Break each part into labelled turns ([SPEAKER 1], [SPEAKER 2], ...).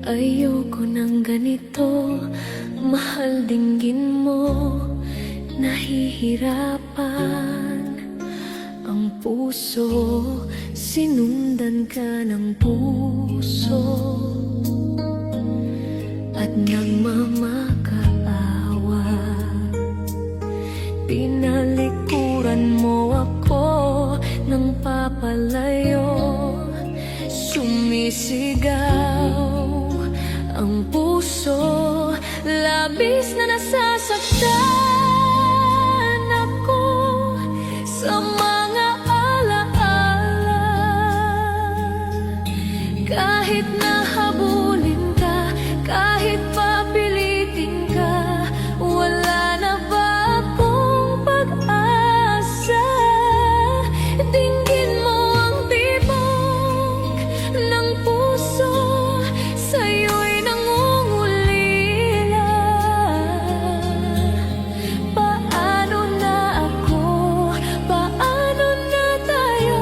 [SPEAKER 1] Ayoko ng ganito, mahal dinggin mo. Nahihirapan ang puso, sinundan ka ng puso at nagmamakaawa. Pinalikuran mo ako ng papalayo, sumisigaw ang puso, labis na nasasaktan ako sa mga alaala. Kahit nahabulin ka, kahit papilitin ka, wala na ba akong pag-asa? Dinggin mo ang tibok ng puso, sa'yo'y nangungulila. Paano na ako? Paano na tayo?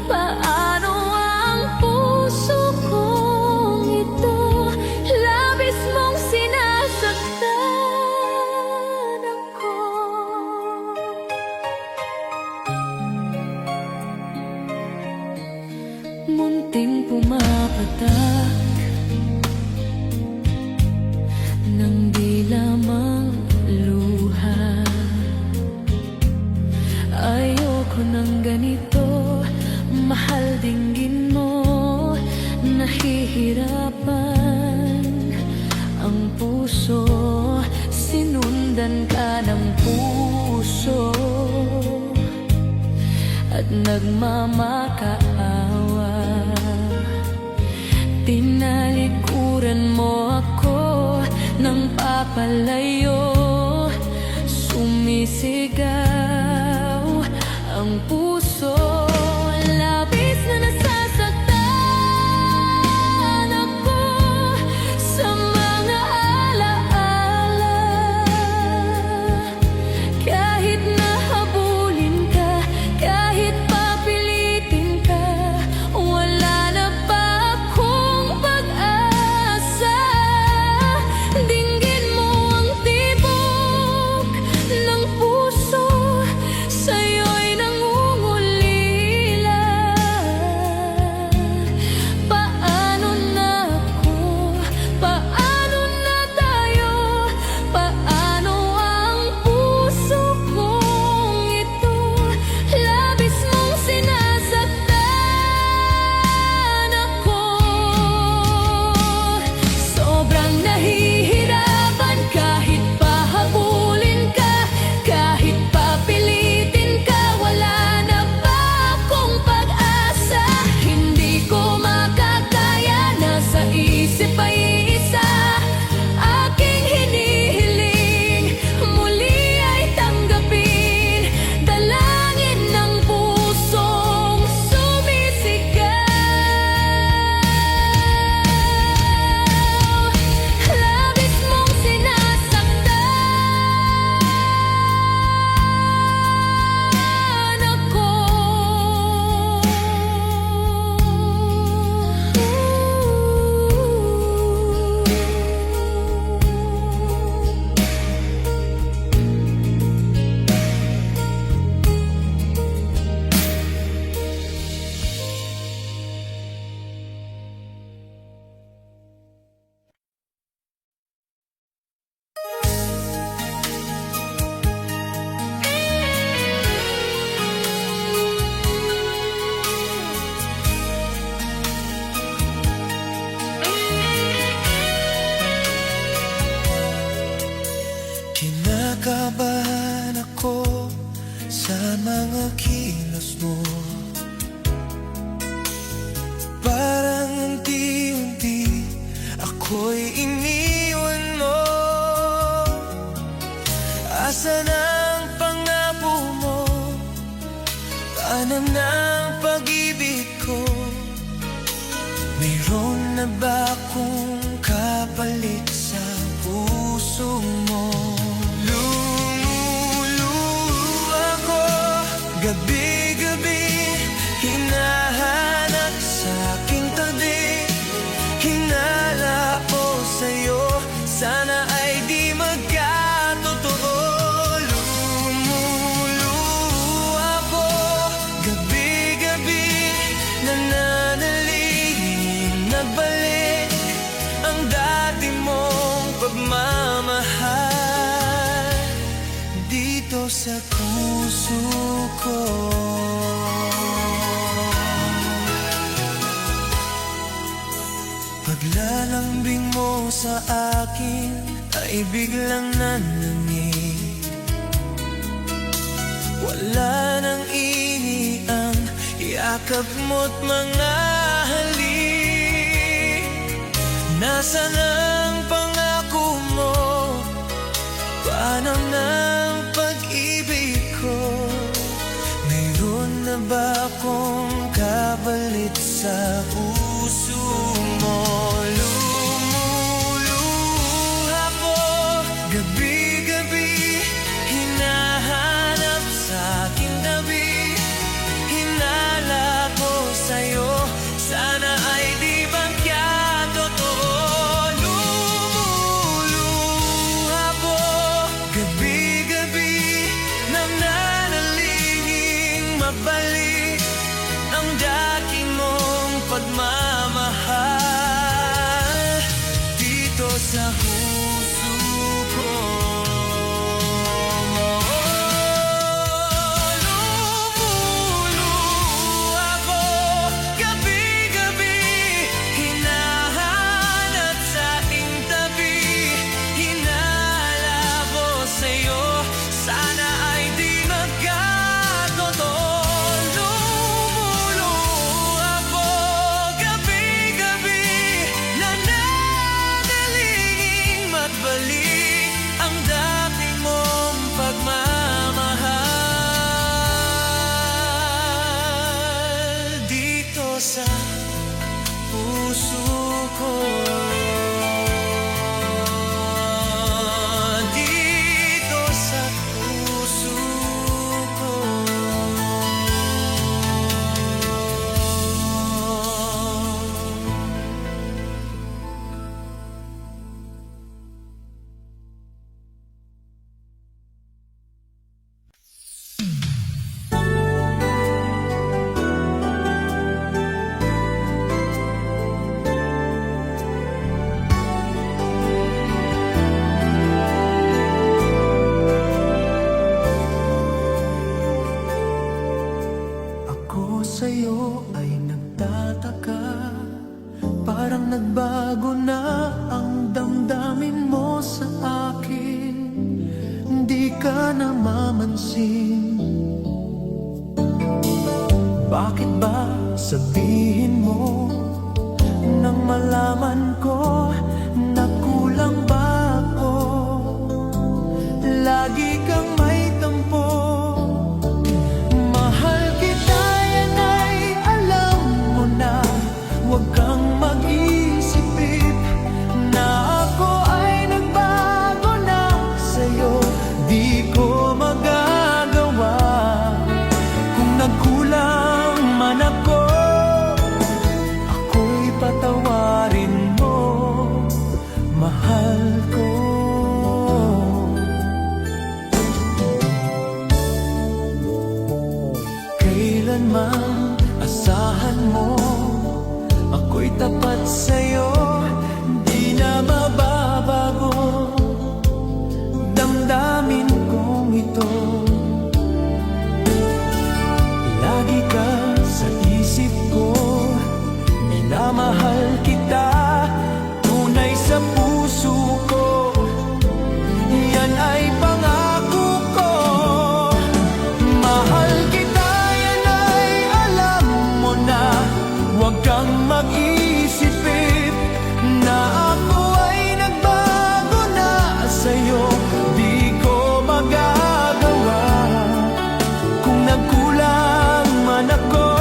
[SPEAKER 1] Paano ang puso kong ito? Labis mong sinasaktan ako. Munting pumapatak ng di lamang luha. Ayoko ng ganito, mahal dinggin mo. Nahihirapan ang puso, sinundan ka ng puso at nagmamakaawa. Tinalikuran mo ako ng papalayo, sumisigaw ang puso, labis na nasasaktan ako sa mga alaala. Kahit nahabulin ka, kahit papilitin ka, wala na ba akong pag-asa? Dinggin mo ang tibok ng puso, sa'yo'y nangungulila. Paano na ako? Paano na tayo? Paano ang puso kong ito? Labis mong sinasaktan ako. Sobrang nahihirapan kahit pahabulin ka, kahit papilitin ka, wala na ba akong pag-asa? Hindi ko makakaya, nasa isip ay isa, aking hinihiling, muli ay tanggapin, dalangin ng pusong sumisigaw. Labis mong sinasaktan ako.
[SPEAKER 2] Kinakabahan ako sa mga kilos mo, parang unti-unti ako'y iniwan mo. Asan ang pangako mo? Paano ng pag-ibig ko? Mayroon na ba akong kapalit sa puso mo? Lumuluha ako gabi-gabi, hinahanap sa aking tabi, hinala mabalik ang dati mong pagmamahal dito sa puso ko. Paglalambing mo sa akin ay biglang nanangig. Wala nang ini ang yakap mo't mga halik. Nasaan ang pangako mo? Paano ng pag-ibig ko? Mayroon na ba akong kapalit sa puso mo? Lumuluha ko gabi-gabi, hinahanap sa aking tabi. Hinala ko sa'yo, sana ay di bangkya totoo. Lumuluha ko gabi-gabi, nananalingin mabalik ang dati mong pagmamahal dito sa puso ko. Lumuluha ko gabi-gabi, hinahanap sa aking tabi. Hinala ko sa'yo, sana ay di magkatotoo. Lumuluha ko gabi-gabi, nananalingin magbalik ang dati mong pagmamahal dito sa puso ko. Dito sa puso ko. Ako sa'yo ay nagtataka, parang nagbago na ang damdamin mo sa akin. Hindi ka namamansin. Bakit ba sabihin mo nang malaman ko na kulang ba ako? Lagi kang may tampo. Mahal kita, yan ay alam mo na. Huwag kang mag-isip na ako ay nagbago na sa'yo. Di ko magagawa kung nagkulang man ako. Ako'y patawarin mo, mahal ko. Kailanman asahan mo, ako'y tapat sa'yo. Di na mababago damdamin kong ito. Lagi ka sa isip ko, minamahal kita, tunay sa puso ko. Yan ay pangako ko. Mahal kita, yan ay alam mo na. Huwag kang mag-isip na ako ay nagbago na sa'yo. Di ko magagawa kung nagkulang man ako.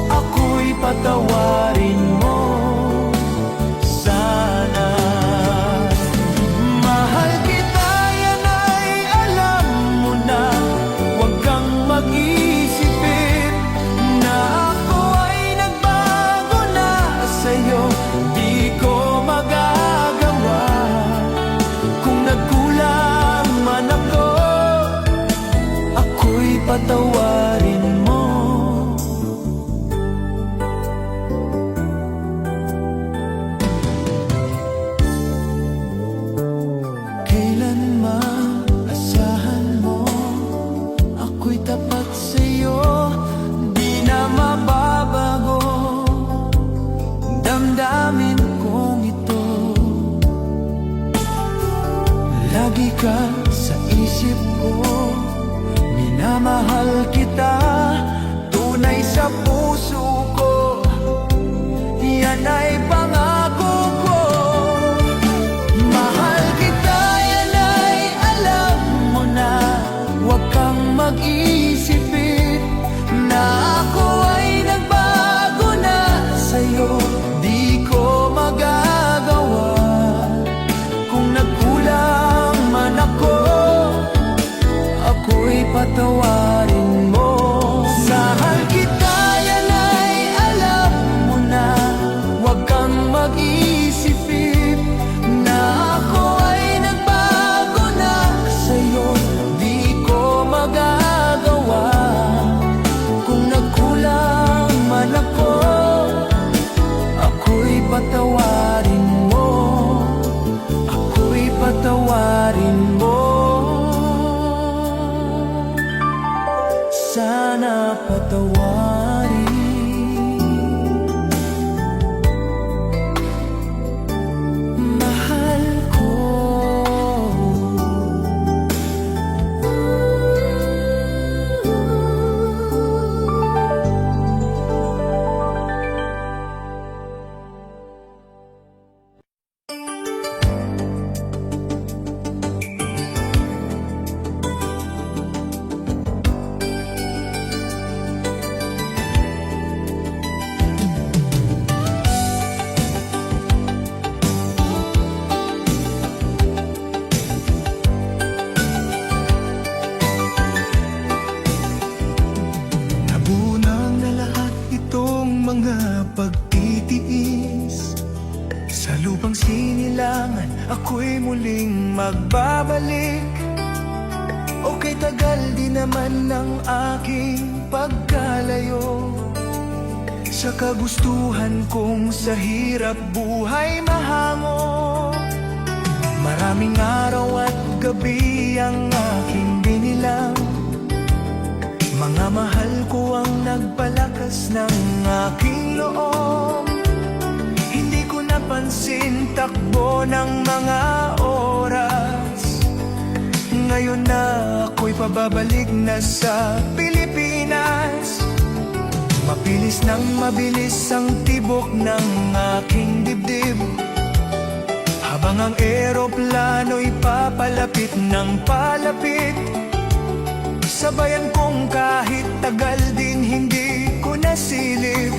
[SPEAKER 2] Ako'y patawarin mo. damdamin kong ito. Lagi ka sa isip ko, minamahal kita, tunay sa puso ko, yan ay pangako ko. Mahal kita, yan ay alam mo na, huwag kang mag-isipin na ako ay nagbago na sa'yo. Di ko magagawa kung nagkulang man ako, ako'y patawarin mo. Mahal kita, yan ay alam mo na, huwag kang mag-isipin na ako ay nagbago na sa'yo. Di ko magagawa kung nagkulang man ako, ako'y patawarin mo, ako'y patawarin mo. Sana patawarin mahal ko. Nabunang na lahat itong mga pagtitiis. Sa lupang sinilangan, ako'y muling magbabalik. Okay, tagal di naman ng aking pagkalayo sa kagustuhan kong sa hirap buhay mahango. Maraming araw at gabi ang aking binilang, mga mahal ko ang nagpalakas ng aking loob. Hindi ko napansin takbo ng mga oras. Ngayon na ako'y pababalik na sa Pilipinas. Mabilis nang mabilis ang tibok ng aking dibdib, habang ang eroplano'y papalapit ng palapit. Sabayan kong kahit tagal din hindi ko nasilip.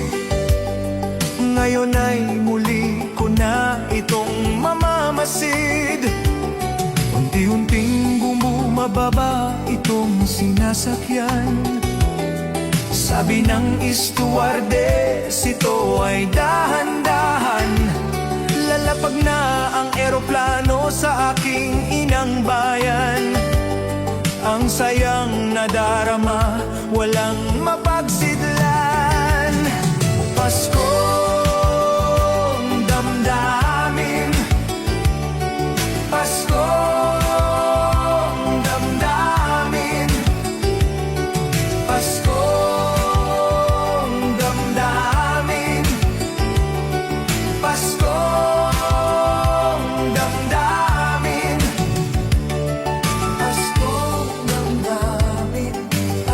[SPEAKER 2] Ngayon ay muli ko na itong mamamasid. Unti-unting bumababa itong sinasakyan. Sabi ng stewardess, ito ay dahan-dahan. Lalapag na ang eroplano sa aking inang bayan. Ang sayang nadarama, walang mapagsidlan. Paskong damdamin, Paskong damdamin, Paskong damdamin, Paskong damdamin, Paskong damdamin,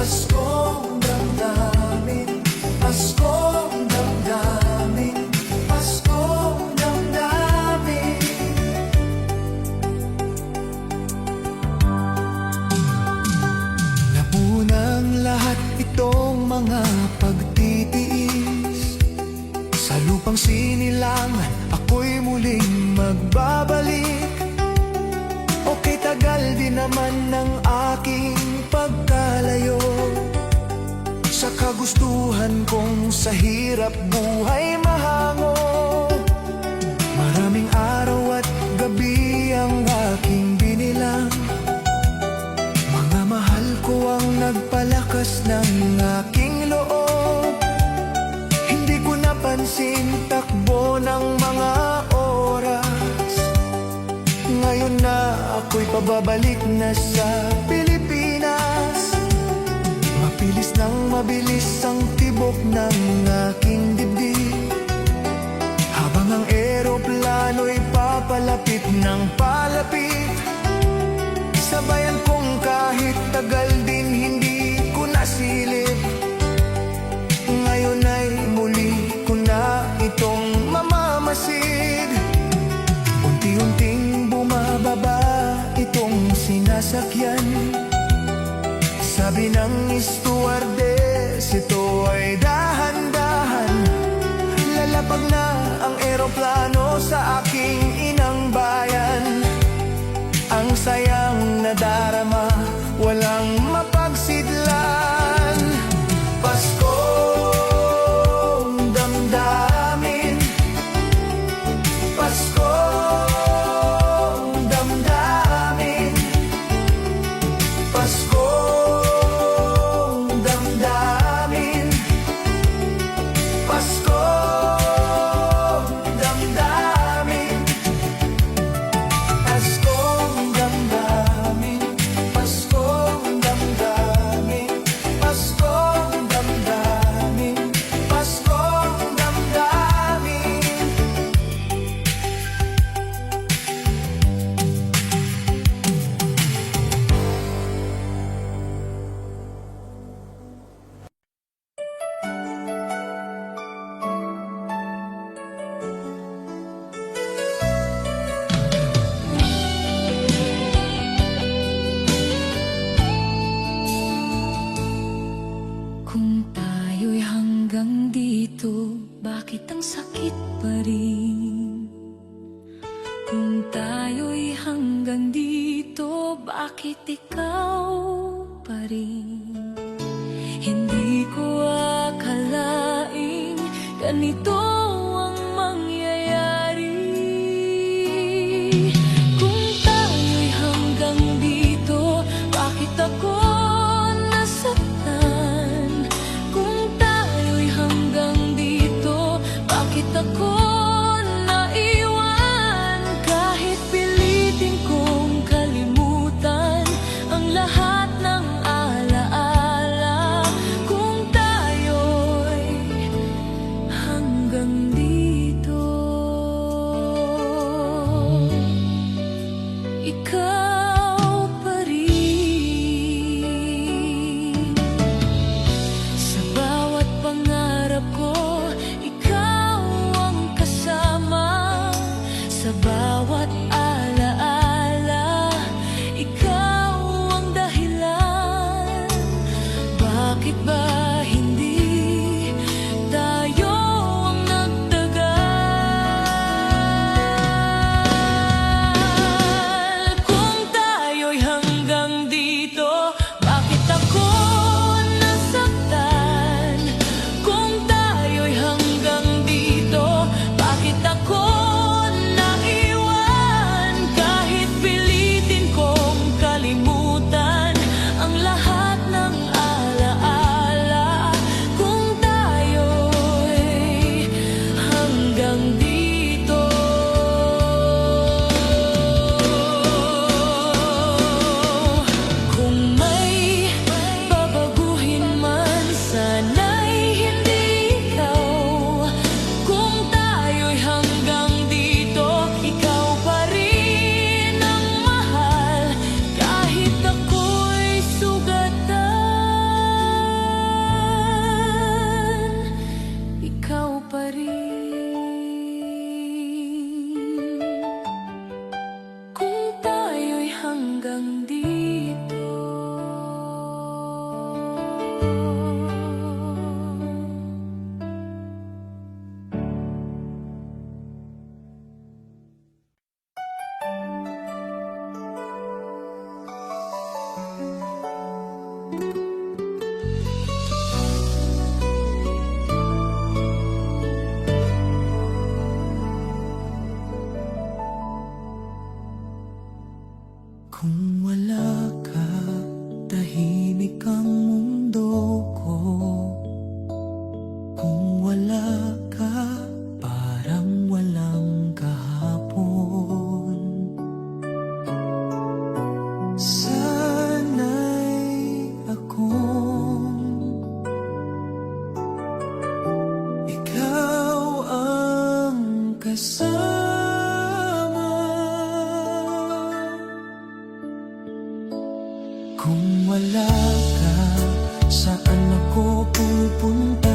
[SPEAKER 2] Paskong damdamin, Paskong damdamin, Paskong damdamin. Napunang lahat itong mga pagtitiis. Sa lupang sinilangan, ako'y muling magbabalik. Okay, tagal din naman ng aking pagkalayo sa kagustuhan kong sa hirap buhay mahango. Maraming araw at gabi ang aking binilang, mga mahal ko ang nagpalakas ng aking loob. Hindi ko napansin takbo ng mga oras. Ngayon na ako'y pababalik na sa Pilipinas. Mabilis nang mabilis ang tibok ng aking dibdib, palapit ng palapit. Sabayan kong kahit tagal din hindi ko nasilip. Ngayon ay muli ko na itong mamamasid. Unti-unting bumababa itong sinasakyan. Sabi ng stewardess, ito ay dahan-dahan. Lalapag na ang eroplano sa aking inang bayan. Ang sayang nadarama, walang mapagsidlan. Paskong damdamin, Paskong damdamin, Paskong damdamin, Paskong damdamin, Paskong damdamin, Paskong damdamin, Paskong damdamin, Paskong damdamin.
[SPEAKER 1] Kung tayo'y hanggang dito, bakit ang sakit pa rin? Kung tayo'y hanggang dito, bakit ikaw pa rin? Hindi ko akalaing ganito ang mangyayari. Kung tayo'y hanggang dito, bakit ako nasaktan? Kung tayo'y hanggang dito, bakit ako naiwan? Kahit pilitin kong kalimutan ang lahat ng alaala. Kung tayo'y hanggang dito, ikaw pa rin. Sa bawat pangarap ko, ikaw ang kasama. Sa bawat alaala, ikaw ang dahilan. Bakit ba hindi tayo ang nagtagal? Kung tayo'y hanggang dito, bakit ako nasaktan? Kung tayo'y hanggang dito, bakit ako naiwan? Kahit pilitin kong kalimutan ang lahat ng alaala. Kung tayo'y hanggang dito, kung may babaguhin man, sana'y hindi ikaw. Kung tayo'y hanggang dito, ikaw pa rin ang mahal. Kahit ako'y sugatan, ikaw pa rin. Kung tayo'y hanggang dito,
[SPEAKER 2] Kung wala ka, tahimik ang mundo ko. Kung wala ka, parang walang kahapon. Sana'y akong ikaw ang kasama. Kung wala ka, saan ako pupunta?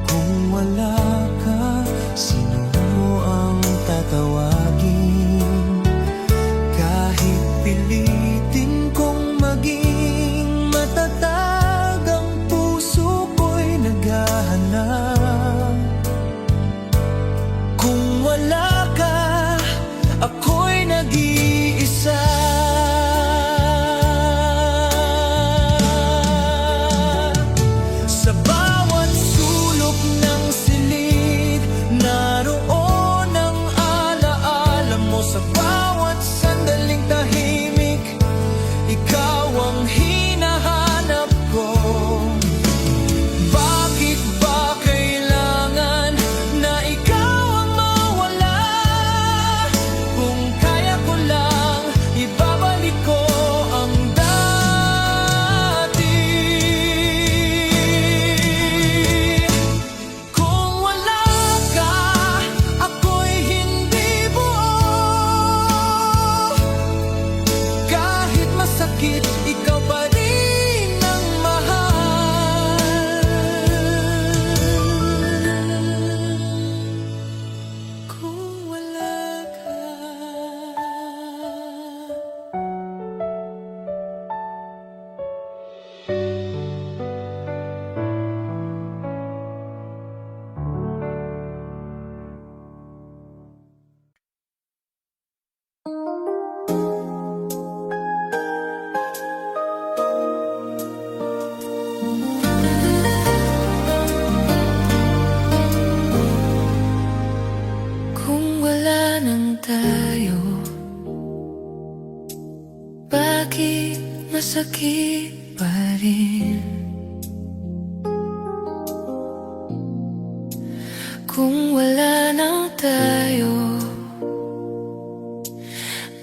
[SPEAKER 2] Kung wala ka, sino ang tatawagin? Kahit pilitin kong maging matatag, ang puso ko'y naghahanap. Kung wala ka, ako'y nag-iisa. Sa bawat sulok ng silid, naroon ang alaala mo. Sa bawat sandaling tahimik, ikaw ang hinahanap ko. Bakit ba kailangan na ikaw ang mawala? Kung kaya ko lang, ibabalik ko ang dati. Kung wala ka, ako'y hindi buo. Kahit masakit, ikaw pa rin ang mahal. Kung wala ka. Kung wala nang tayo, bakit masakit pa rin? Kung wala nang tayo,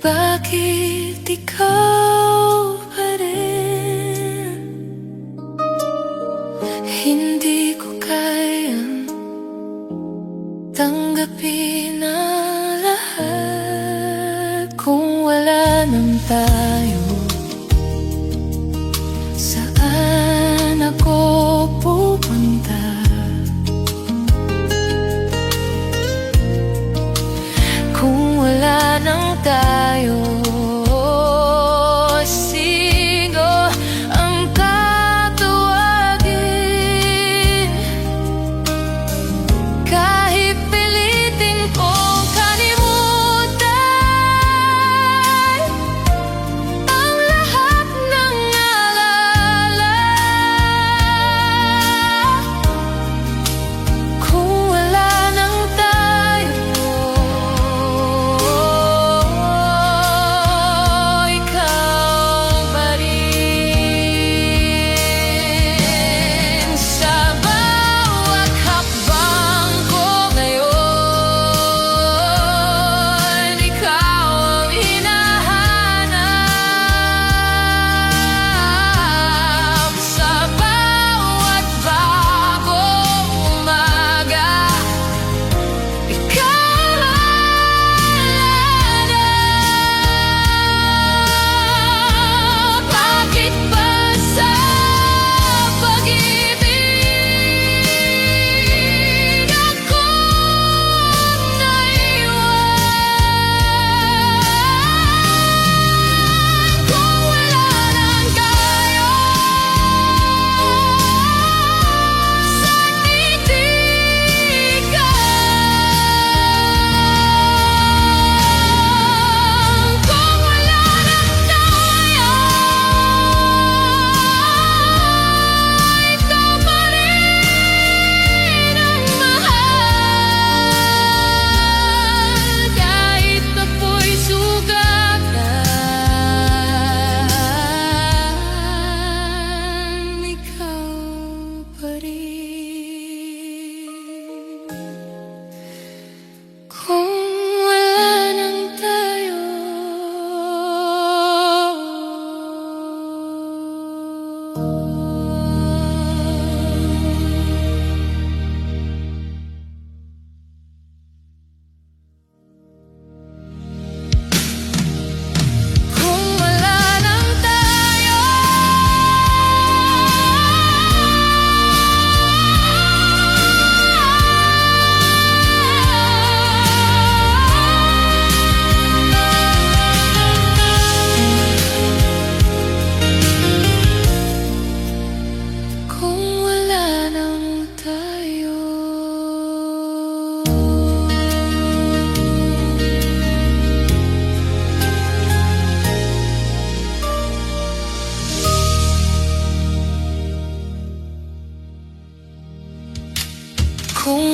[SPEAKER 2] bakit ikaw pa rin? Hindi ko kayang tanggapin ang lahat. Kung wala nang tayo, saan ako pupunta? Kung wala nang tayo, sino ang tatawagin? Kahit pilitin kong kalimutan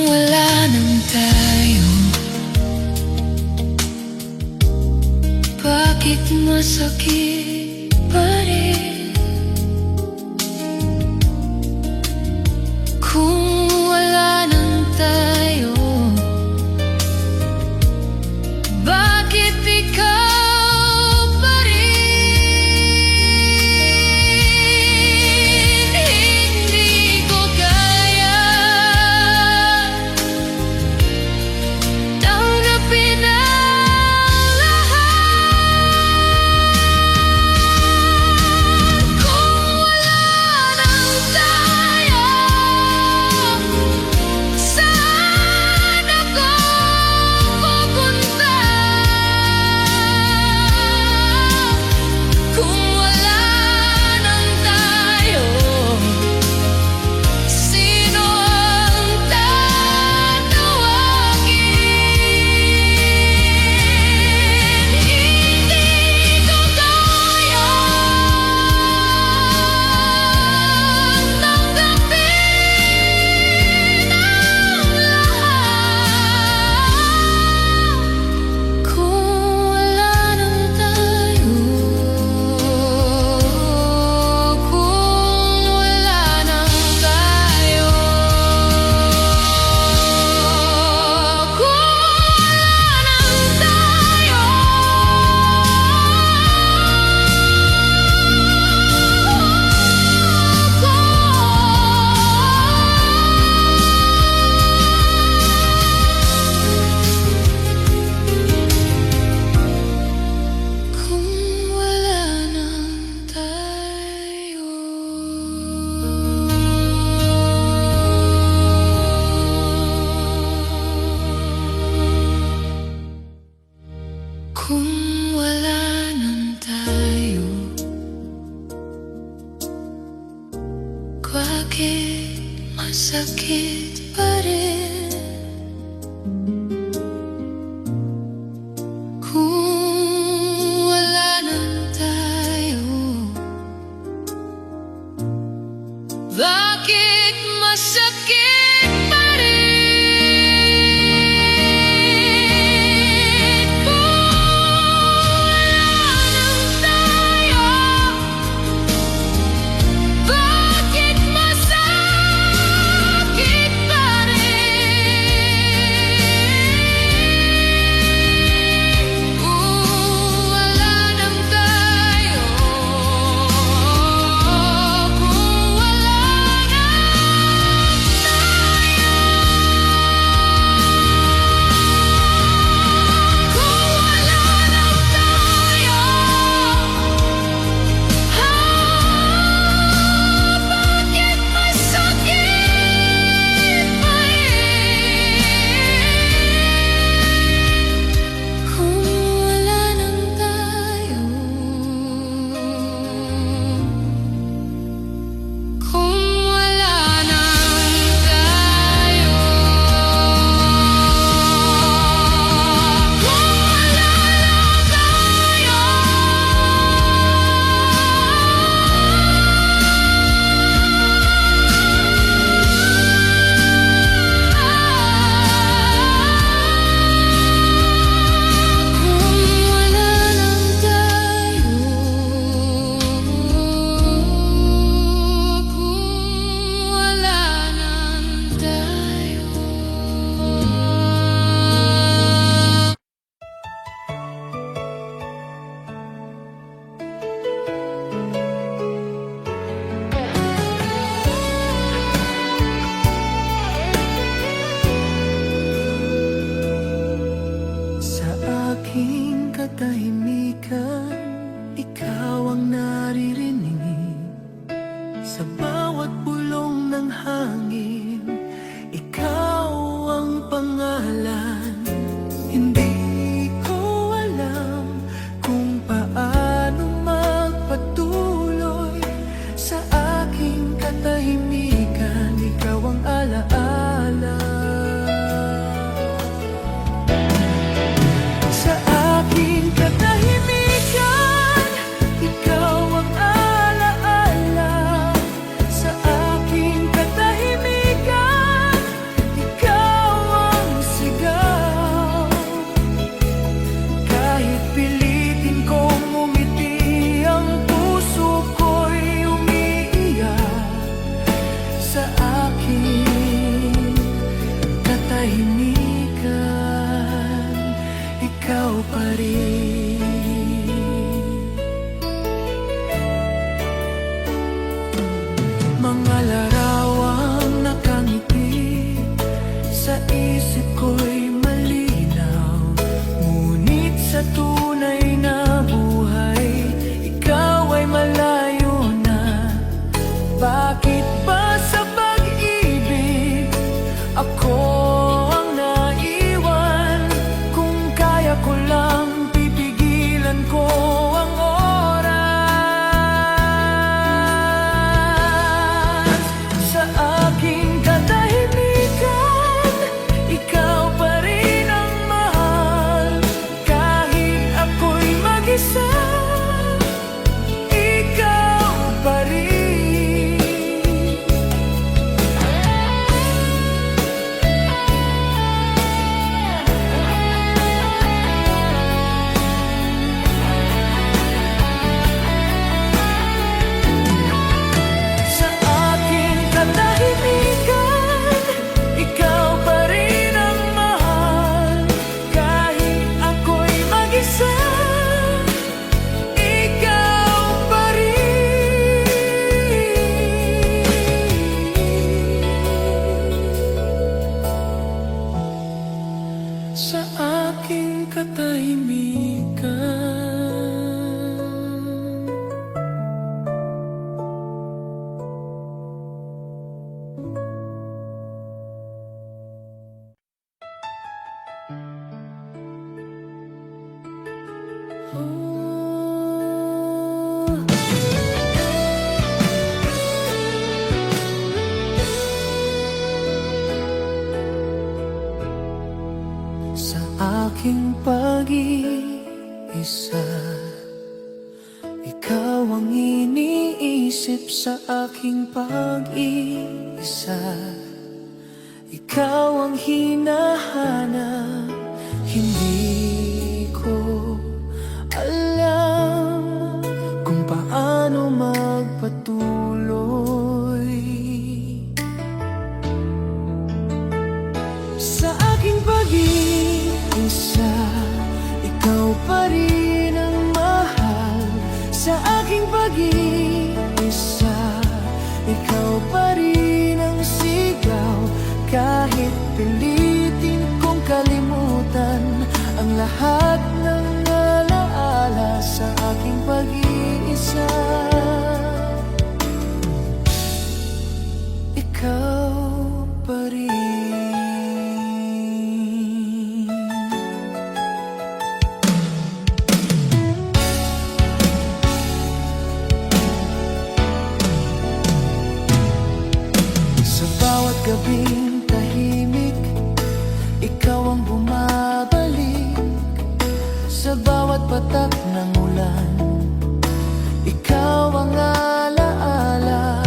[SPEAKER 1] wala nang tayo, bakit masakit pa rin? Kung wala nang tayo, bakit ikaw pa rin? Hindi ko kaya tanggapin ang lahat. Kung wala nang tayo, saan ako pupunta? Kung wala nang tayo, sino ang tatawagin? Hindi ko kaya tanggapin ang lahat. Kung wala nang tayo, kung wala nang tayo, kung wala nang tayo, kung wala nang tayo. Kung wala nang tayo, bakit masakit pa rin? Kung wala nang tayo, bakit masakit pa rin? Kung wala nang tayo, bakit masakit pa rin? Kung wala nang tayo, kung wala nang Sa aking katahimikan
[SPEAKER 2] katahimikan, ikaw pa rin. Mga larawang nakangiti sa isip ko'y malinaw, ngunit sa tunay na buhay, ikaw ay malayo na. Bakit ba sa pag-ibig ako ang naiwan? Kung kaya ko lang, pipigilan ko ang oras. Sa aking katahimikan, ikaw pa rin ang mahal. Kahit ako'y mag-isa, ikaw pa rin. Sa aking katahimikan, ikaw pa rin ang mahal. Kahit ako'y mag-isa, ikaw pa rin. Sa aking katahimikan. Sa aking pag-iisa, ikaw ang iniisip. Sa aking pag-iisa, ikaw ang hinahanap. Hindi ko alam kung paano magpatuloy. Sa aking pag-iisa, ikaw pa rin ang mahal. Sa aking pag-iisa, ikaw pa rin ang sigaw. Kahit pilitin kong kalimutan ang lahat ng alaala sa aking pag-iisa, ikaw pa rin. Sa bawat gabing tahimik, ikaw ang bumabalik. Sa bawat patak ng ulan, ikaw ang alaala.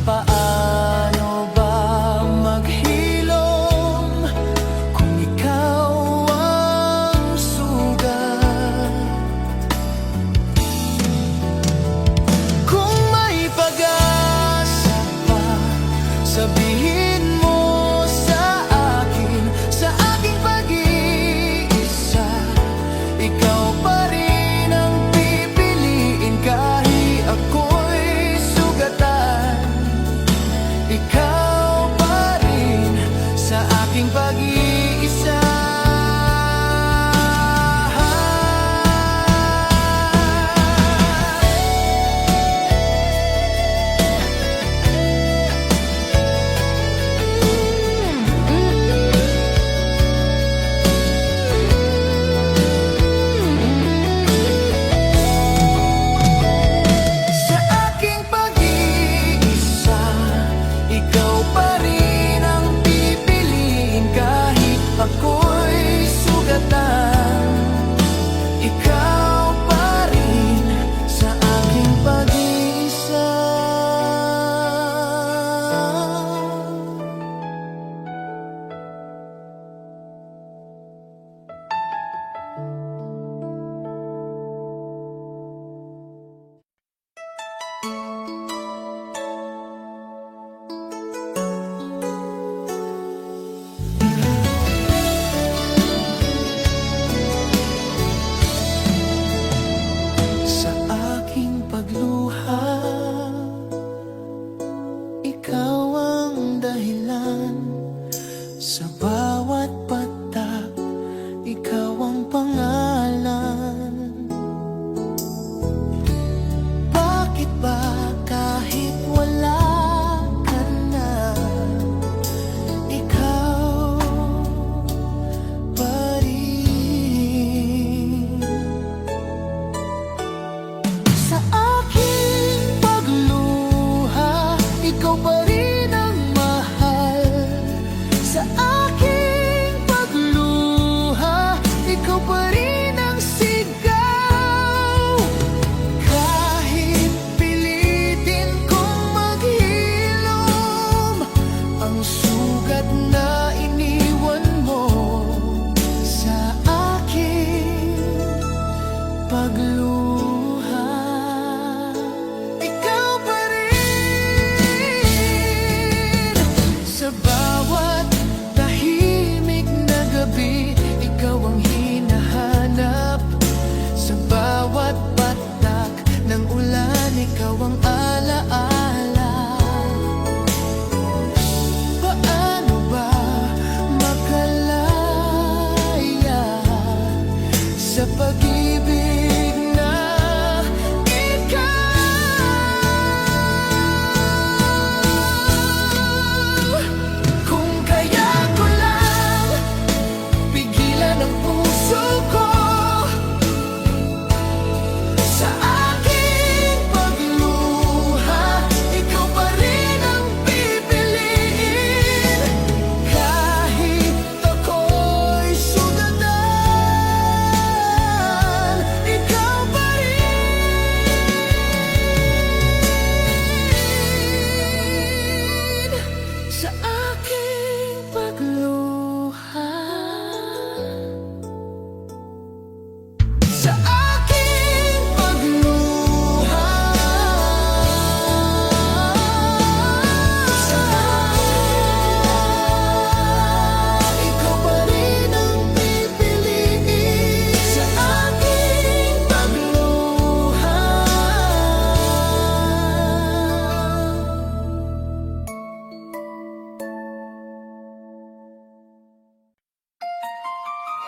[SPEAKER 2] Paano ba maghilom kung ikaw ang sugat? Kung may pag-asa pa, sabihin mo sa akin. Sa aking pag-iisa, ikaw pa rin ang pipiliin. Kahit ako'y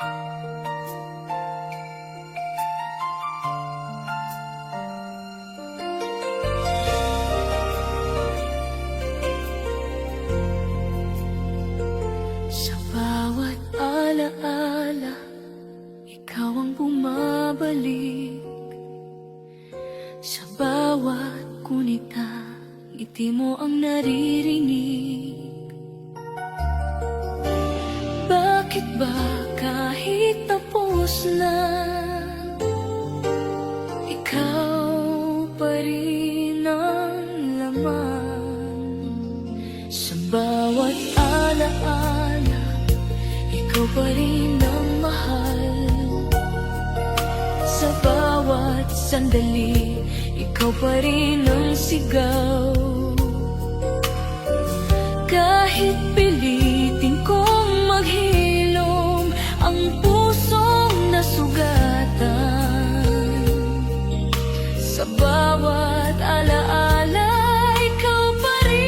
[SPEAKER 1] Sa bawat alaala, ikaw ang bumabalik. Sa bawat kunita, ngiti mo ang naririnig. Bakit ba kahit tapos na, ikaw pa rin ang laman? Sa bawat alaala, ikaw pa rin ang mahal. Sa bawat sandali, ikaw pa rin ang sigaw. Kahit pilitin kong maghilom ang pusong nasugatan, sa bawat alaala, ikaw pa rin.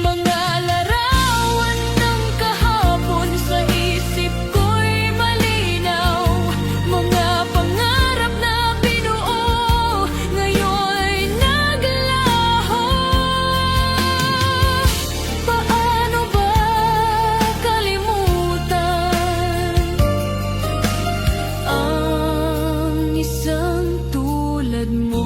[SPEAKER 1] Mga larawan ng kahapon sa isip ko'y malinaw. Mga pangarap na binuo ngayon'y naglaho. Paano ba kalimutan ang isang tulad mo?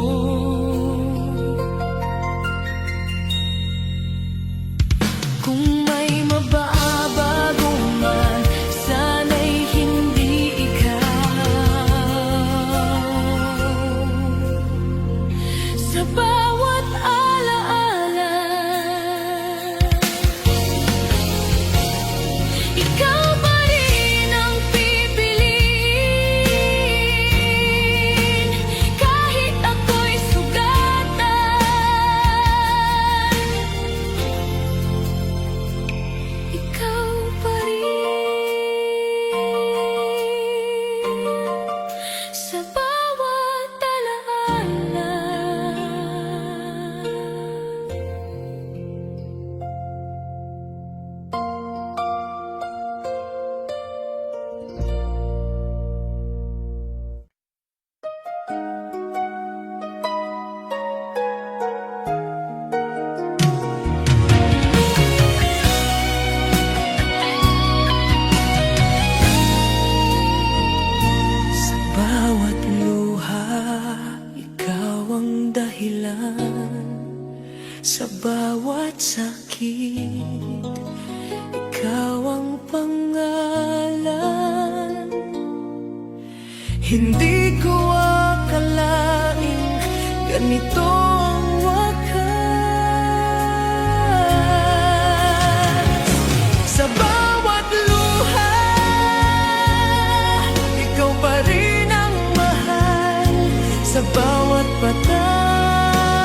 [SPEAKER 1] Kung may mababago man, sana'y hindi ikaw. Sa bawat alaala, ikaw pa rin ang pipiliin. Kahit ako'y sugatan, ikaw pa rin. Sa bawat alaala.
[SPEAKER 2] Sa bawat luha, ikaw ang dahilan. Sa bawat sakit, ikaw ang pangalan. Hindi ko akalaing ganito ang wakas. Sa bawat luha, ikaw pa rin ang mahal. Sa bawat patak,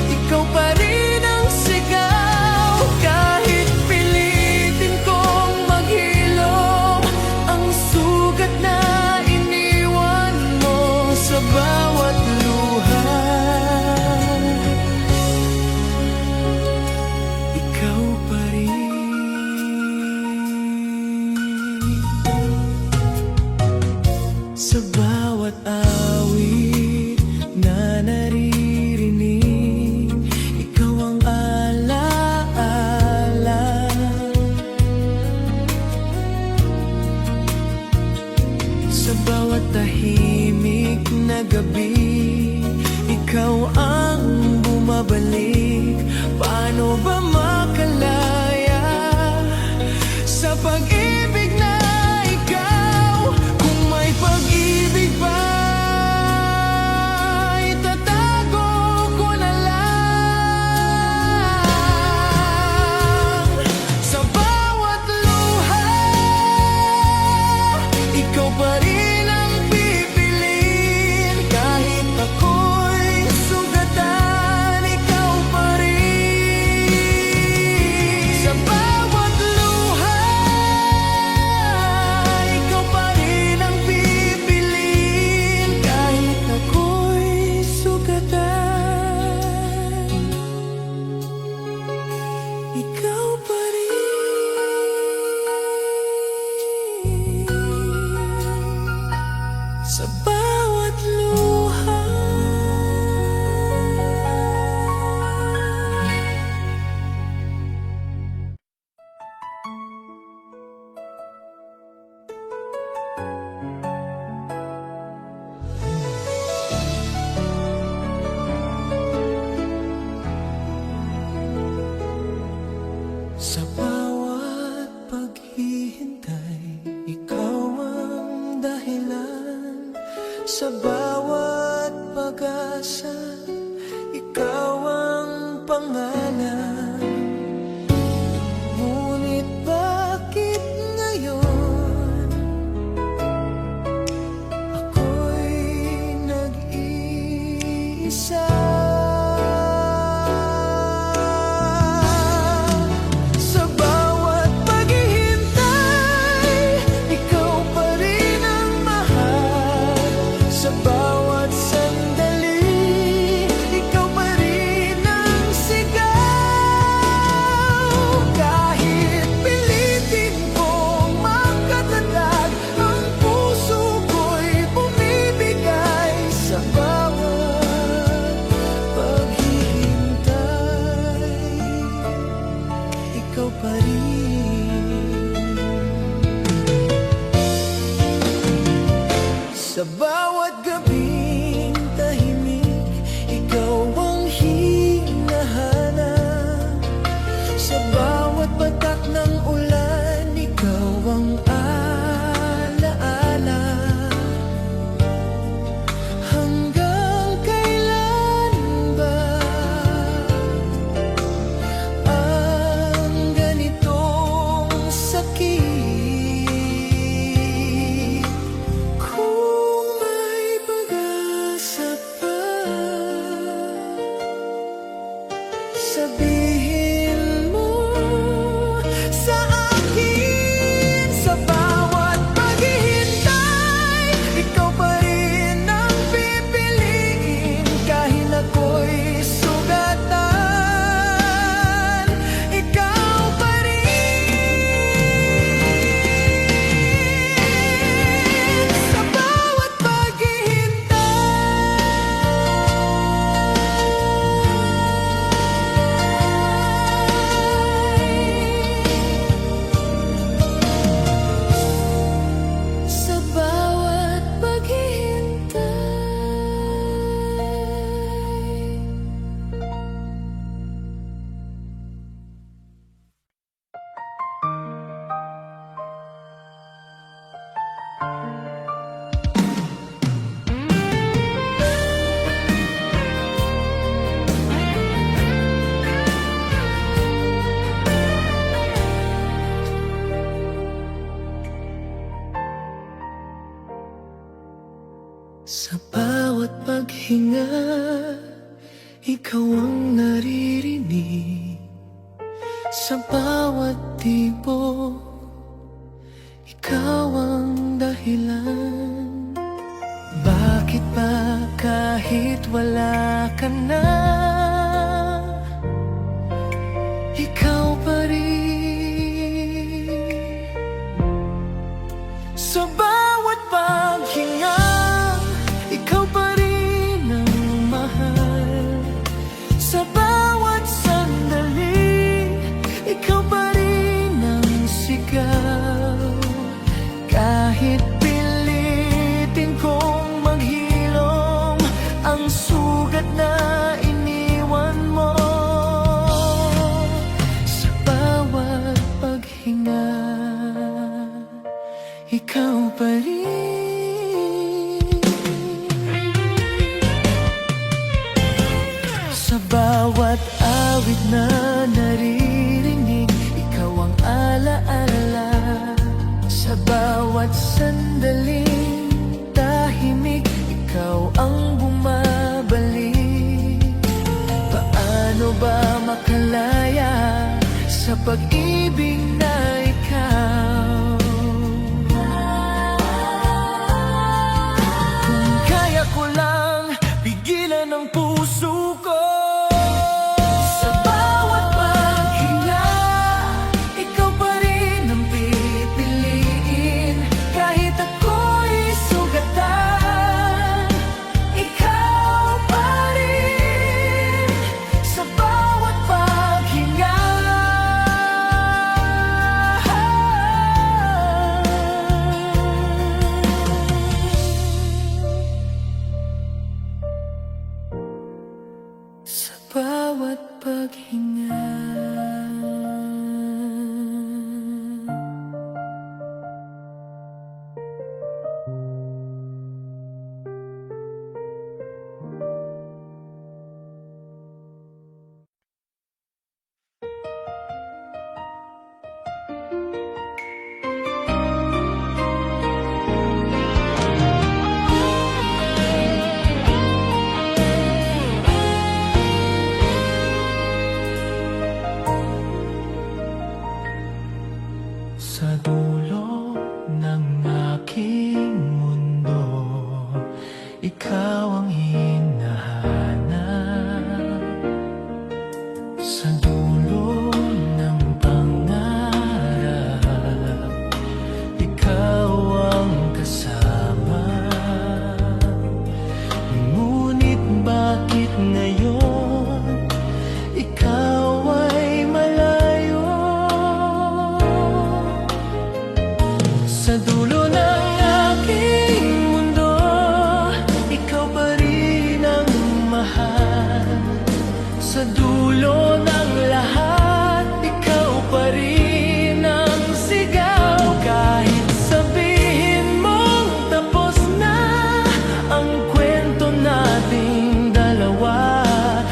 [SPEAKER 2] ikaw pa rin ang sigaw. Kahit pilitin kong maghilom ang sugat na iniwan mo. Sa bawat luha, Sa bawat paghihintay, ikaw ang dahilan. Sa bawat pag-asa, ikaw ang pangalan. Ngunit bakit ngayon ako'y nag-iisa? Sa bawat paghihintay, ikaw pa rin ang mahal. Sa bawat sandali, ikaw pa rin ang sigaw. Kahit pilitin kong makatatag, ang puso ko'y bumibigay. Sa bawat paghihintay, ikaw pa rin. Sa bawat gabing tahimik, ikaw ang hinahanap. Sa bawat patak ng ulan, ikaw ang alaala. Hanggang kailan ba ang ganitong sakit? Kung may pag-asa pa, sabihin mo sa akin. Sa bawat paghihintay, ikaw pa rin ang pipiliin. Kahit ako'y sugatan, ikaw pa rin. Sa bawat paghihintay, sa bawat paghihintay. Sa bawat paghinga, ikaw ang naririnig. Sa bawat tibok, ikaw ang dahilan. Bakit ba kahit wala ka na, ikaw pa rin? Sa bawat paghinga, ikaw pa rin ang mahal. Sa bawat sandali, ikaw pa rin ang sigaw. Kahit pilitin kong maghilom ang sugat na iniwan mo. Sa bawat paghinga, ikaw pa rin. Sa bawat awit na naririnig, ikaw ang alaala. Sa bawat sandaling tahimik, ikaw ang bumabalik. Paano ba makalaya sa pag-ibig na ikaw? Kung kaya ko lang pigilan ang puso ko. Sa bawat paghinga, ikaw pa rin ang pipiliin. Kahit ako'y sugatan, ikaw pa rin. Sa bawat paghinga, sa bawat paghinga.
[SPEAKER 1] dulo ng lahat, ikaw pa rin ang sigaw. Kahit sabihin mong tapos na ang kwento nating dalawa,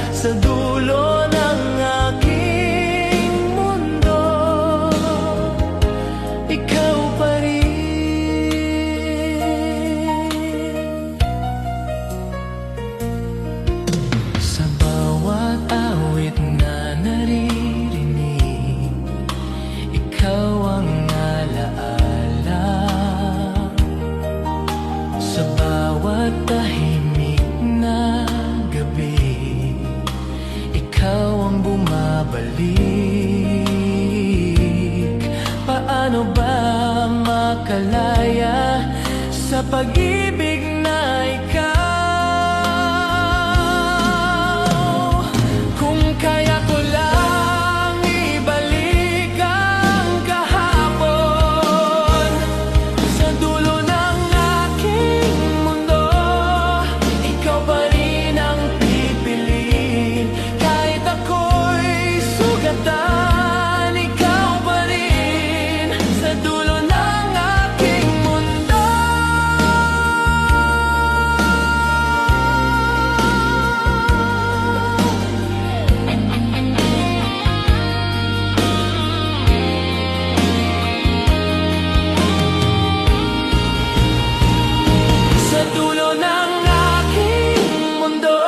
[SPEAKER 1] sa dulo ng aking mundo, ikaw pa rin. Sa bawat awit na naririnig, ikaw ang alaala. Sa bawat tahimik na gabi, ikaw ang bumabalik. Paano ba makalaya sa pag-ibig na ikaw? Kung kaya ko lang ibalik ang kahapon, sa dulo ng aking mundo, ikaw pa rin ang pipiliin. Kahit ako'y sugatan, ikaw pa rin sa dulo ng aking mundo. Sa dulo ng aking mundo,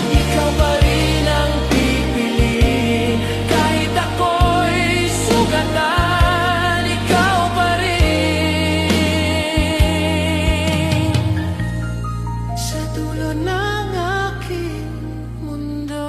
[SPEAKER 1] ikaw pa rin ang pipiliin. Kahit ako'y sugatan, ikaw pa rin sa dulo ng aking mundo.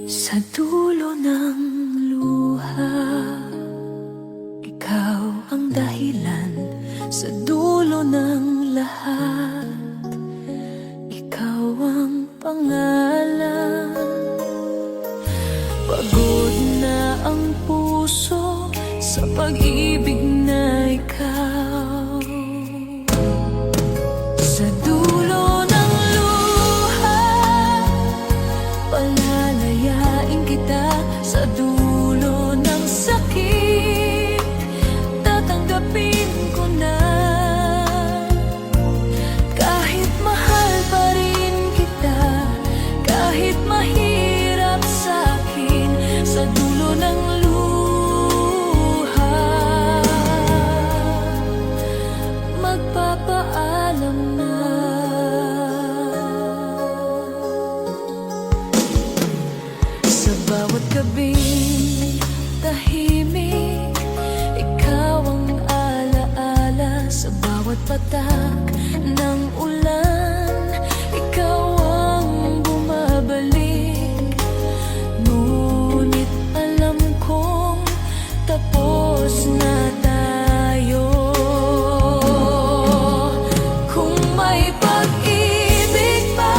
[SPEAKER 1] Sa dulo ng luha, ikaw ang dahilan. Sa dulo ng lahat, ikaw ang pangalan. Pagod na ang puso sa pag-ibig na ikaw. Sa dulo ng luha, palalayain kita. Sa dulo ng sakit, tatanggapin ko na. Kahit mahal pa rin kita, kahit mahirap sa'kin, sa dulo ng luha, magpapaalam na. Sa bawat gabing tahimik, ikaw ang alaala. Sa bawat patak ng ulan, ikaw ang bumabalik. Ngunit alam kong tapos na tayo. Kung may pag-ibig pa,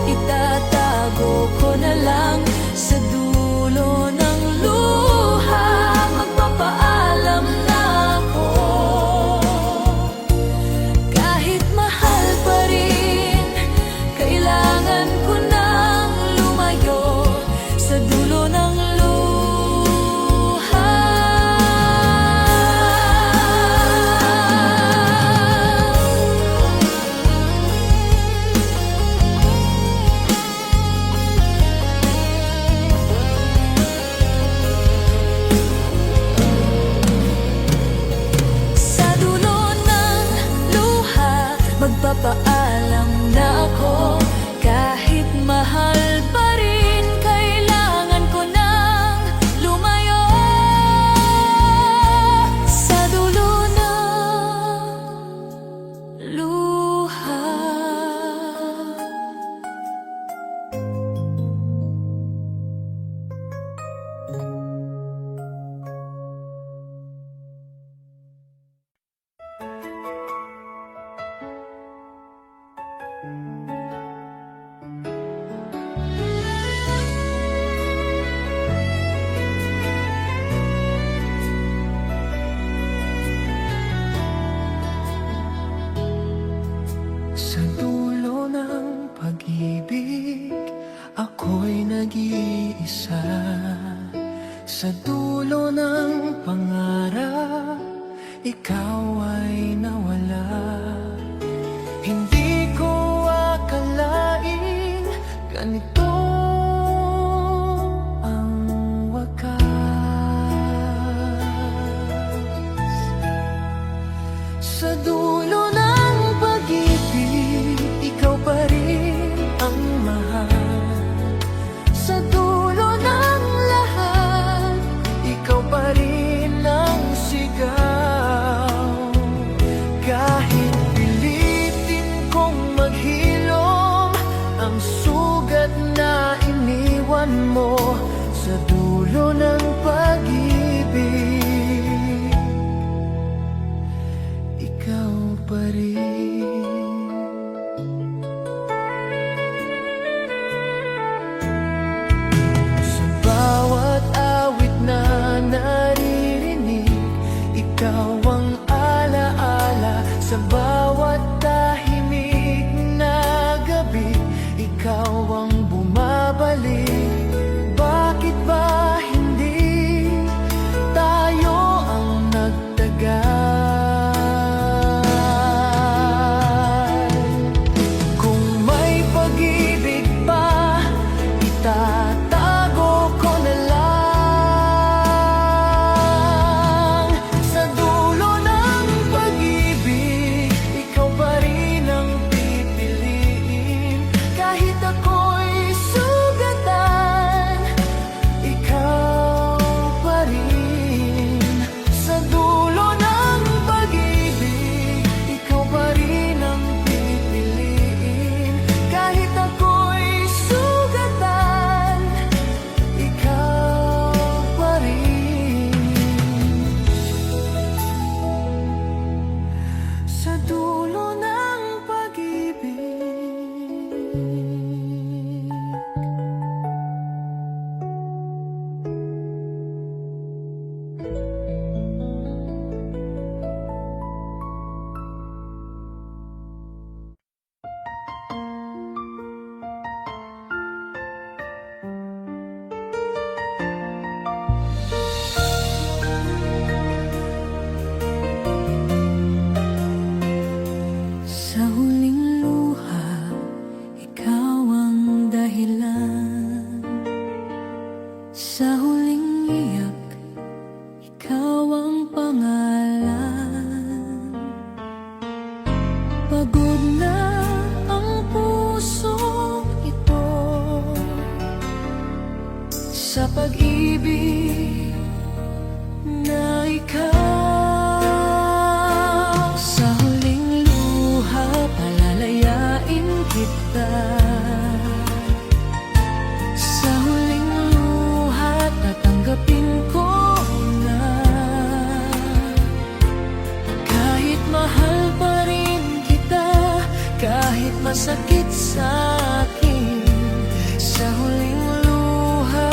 [SPEAKER 1] itatago ko na lang. Sa dulo ng luha, magpapaalam na ako.
[SPEAKER 2] dulo ng pangarap, ikaw ay nawala. Hindi ko akalain ganito ang wakas. Sa dulo ng pag-ibig, ikaw pa rin ang mahal. Sa dulo ng lahat, ikaw pa rin ang sigaw. Kahit pilitin kong maghilom ang sugat na iniwan mo, sa dulo ng pag-ibig, ikaw pa rin. Sa bawat awit na naririnig, ikaw ang alaala. Sa bawat tahimik na gabi, ikaw ang bumabalik. Bakit ba hindi tayo ang nagtagal? Kung may pag-ibig pa, itatago ko na lang. Sa dulo ng pag-ibig, ikaw pa rin ang pipiliin. Kahit ako'y sugatan, ikaw pa rin. Sa dulo ng pag-ibig, ikaw pa rin ang pipiliin. Kahit ako'y sugatan, ikaw pa rin. Sa dulo ng pag-ibig, sa huling luha, ikaw ang dahilan. Sa huling iyak, ikaw ang pangalan. Pagod na ang pusong ito sa pag-ibig na ikaw. Sa huling luha, palalayain kita. Sa huling luha, tatanggapin ko na. Kahit mahal pa rin kita, kahit masakit sa akin, sa huling luha,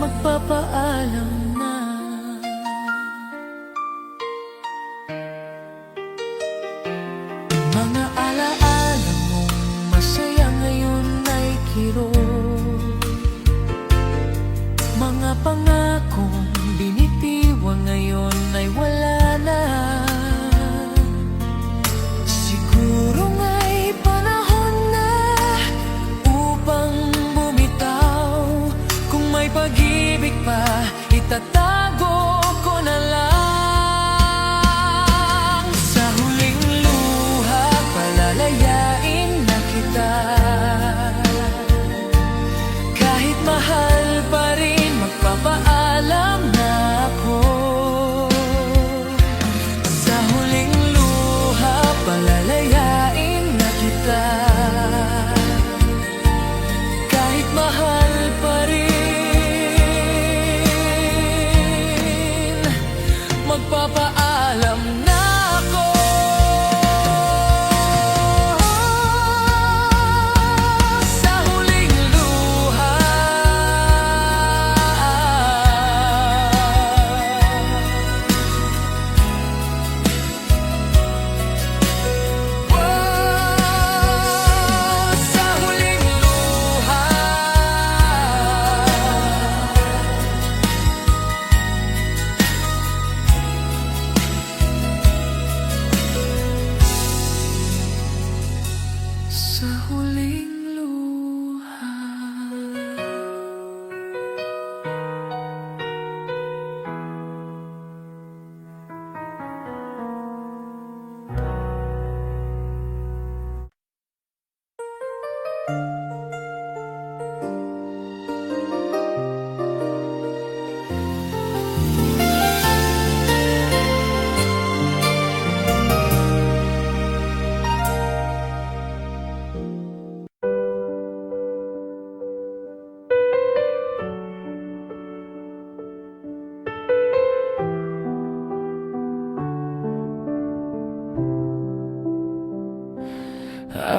[SPEAKER 2] magpapaalam na. Mga alaala mong masaya ngayon ay kirot. Mga pangakong binitiwan ngayon ay wala na. Siguro nga'y panahon na upang bumitaw. Kung may pag-ibig pa, itatago ko na lang. Sa huling luha, palalayain na kita. Kahit mahal pa rin, magpapaalam na ako. Sa huling luha, palalayain na kita. Kahit mahal pa rin, magpapaalam na ako. Sa huling luha,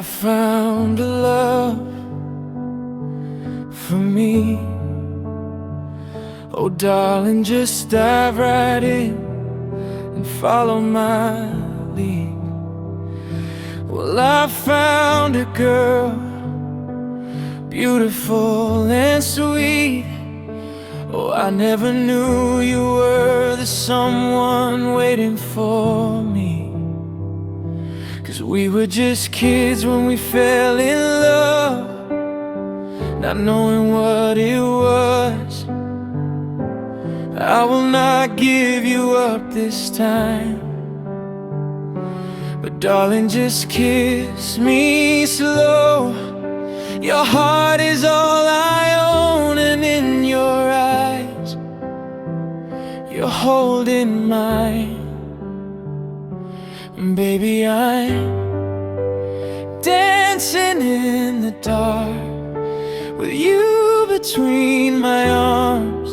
[SPEAKER 2] found a love for me. Oh darling, just dive right in and follow my lead. Well, I found a girl, beautiful and sweet. Oh, I never knew you were the someone waiting for me. 'Cause we were just kids when we fell in love, not knowing what it was. I will not give you up this time, but darling, just kiss me slow. Your heart is all I own, and in your eyes you're holding mine. Baby, I'm dancing in the dark with you between my arms,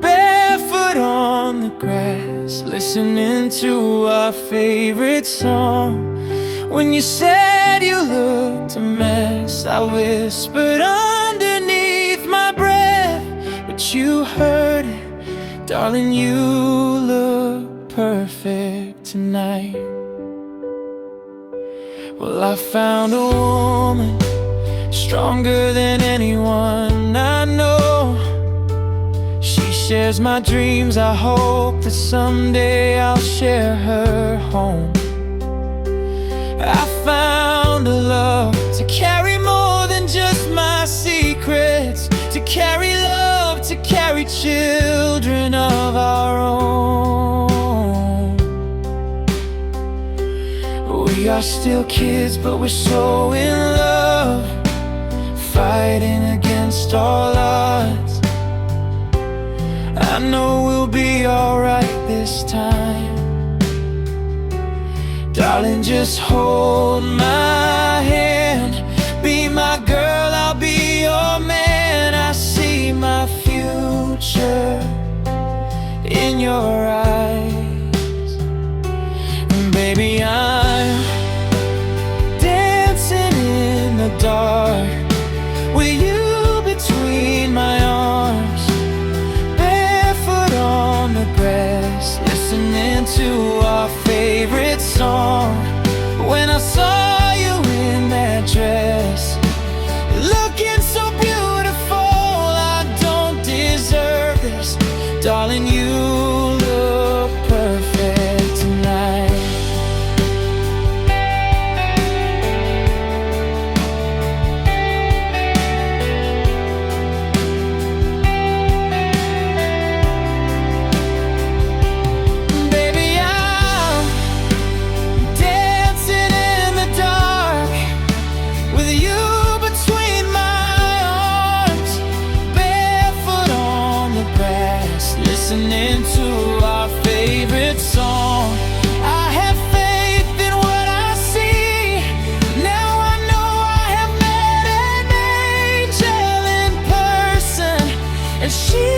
[SPEAKER 2] barefoot on the grass, listening to our favorite song. When you said you looked a mess, I whispered underneath my breath, but you heard it. Darling, you look perfect tonight. Well, I found a woman stronger than anyone I know. She shares my dreams. I hope that someday I'll share her home. I found a love to carry more than just my secrets, to carry love, to carry children of our own. We are still kids, but we're so in love, fighting against all odds. I know we'll be alright this time. Darling, just hold my hand. Be my girl, I'll be your man. I see my future in your eyes. And baby, I'm dancing in the dark with you between my arms, barefoot on the grass, listening to our favorite song. When I saw you in that dress, looking so beautiful, I don't deserve this. Darling, you look perfect tonight. Listening to our favorite song. I have faith in what I see. Now I know I have met an angel in person, and she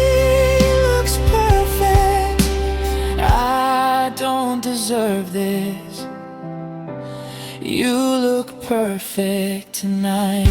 [SPEAKER 2] looks perfect. I don't deserve this. You look perfect tonight.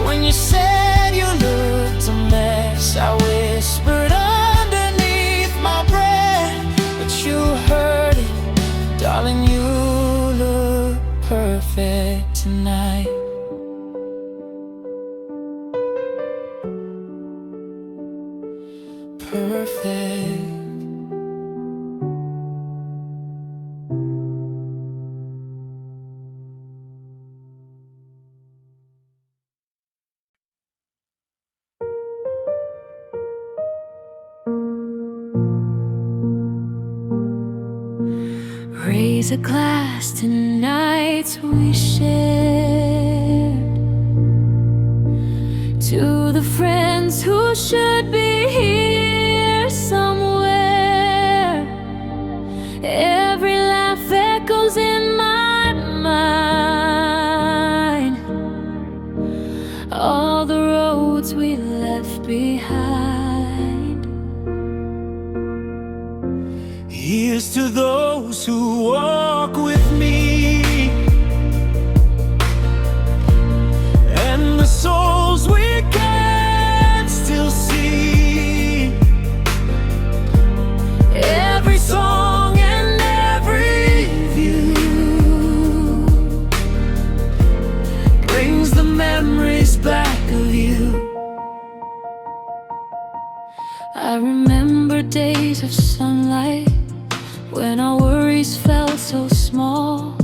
[SPEAKER 2] When you said you looked a mess, I whispered underneath my breath, but you heard it. Darling, you look perfect tonight. Perfect.
[SPEAKER 1] Raise a glass to nights we shared, to the friends who should be here somewhere. Every laugh echoes in my mind, all the roads we left behind.
[SPEAKER 2] Here's to those who walk with me, and the souls we can still see. Every song and every view brings the memories back of you.
[SPEAKER 1] I remember days of sunlight when our worries felt so small.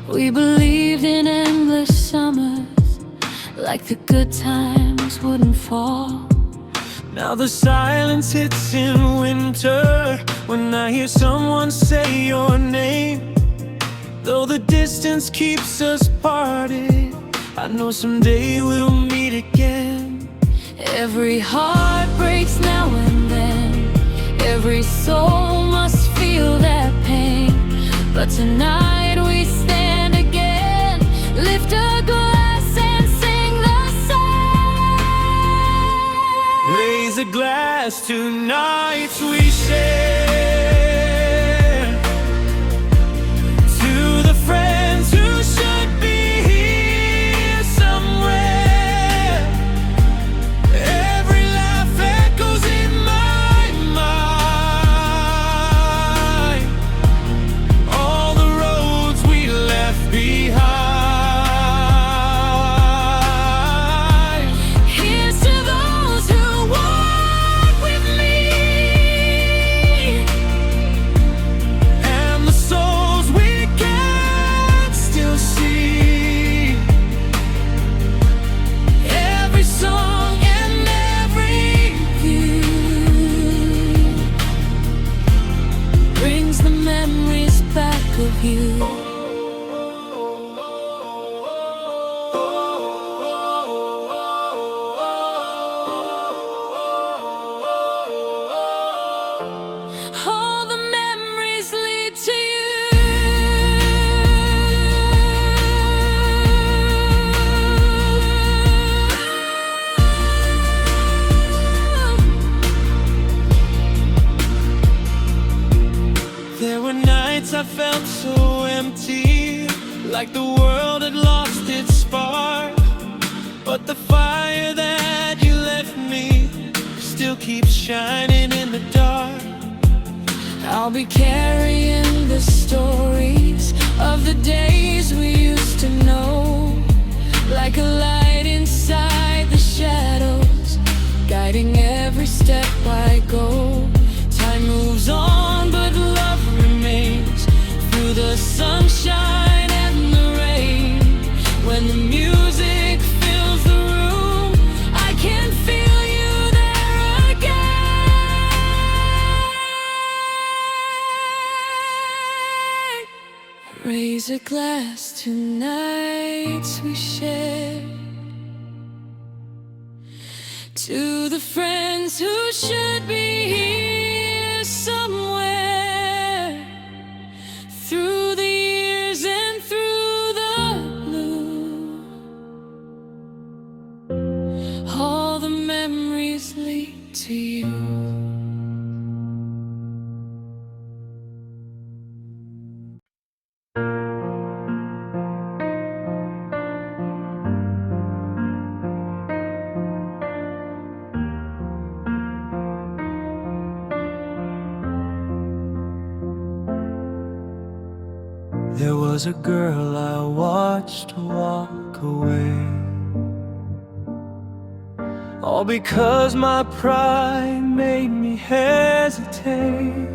[SPEAKER 1] We believed in endless summers, like the good times wouldn't fall.
[SPEAKER 2] Now the silence hits in winter when I hear someone say your name. Though the distance keeps us parted, I know someday we'll meet again.
[SPEAKER 1] Every heart breaks now and then, every soul must feel that pain. But tonight we stand again, lift a glass and sing the song.
[SPEAKER 2] Raise a glass to nights we share, to the friends who should be here somewhere. Every laugh echoes in my mind, all the roads we left behind.
[SPEAKER 1] Here's to those who walk with me,
[SPEAKER 2] And the souls we can still see. Every song and every
[SPEAKER 1] you brings the memories back of you. All the memories lead to you.
[SPEAKER 2] There were nights I felt so empty, like the world had lost its spark. But the fire that you left me still keeps shining in the dark.
[SPEAKER 1] I'll be carrying the stories of the days we used to know, like a light inside the shadows, guiding every step I go. Time moves on, but love remains through the sunshine and the rain. When the music fills the room, I can feel you there again. Raise a glass to nights we shared, to the friends who should be here somewhere. Through the years and through the blue, all the memories lead to you.
[SPEAKER 2] There was a girl I watched walk away, all because my pride made me hesitate.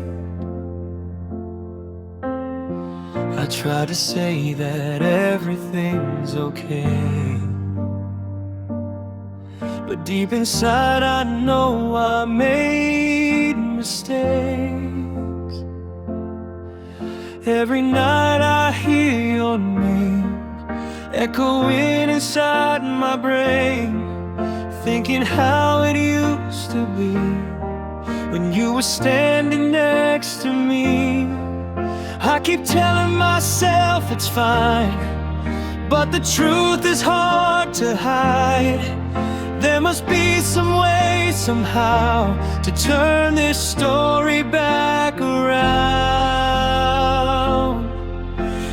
[SPEAKER 2] I tried to say that everything's okay, but deep inside I know I made mistakes. Every night I hear your name echoing inside my brain, thinking how it used to be when you were standing next to me. I keep telling myself it's fine, but the truth is hard to hide. There must be some way, somehow, to turn this story back around.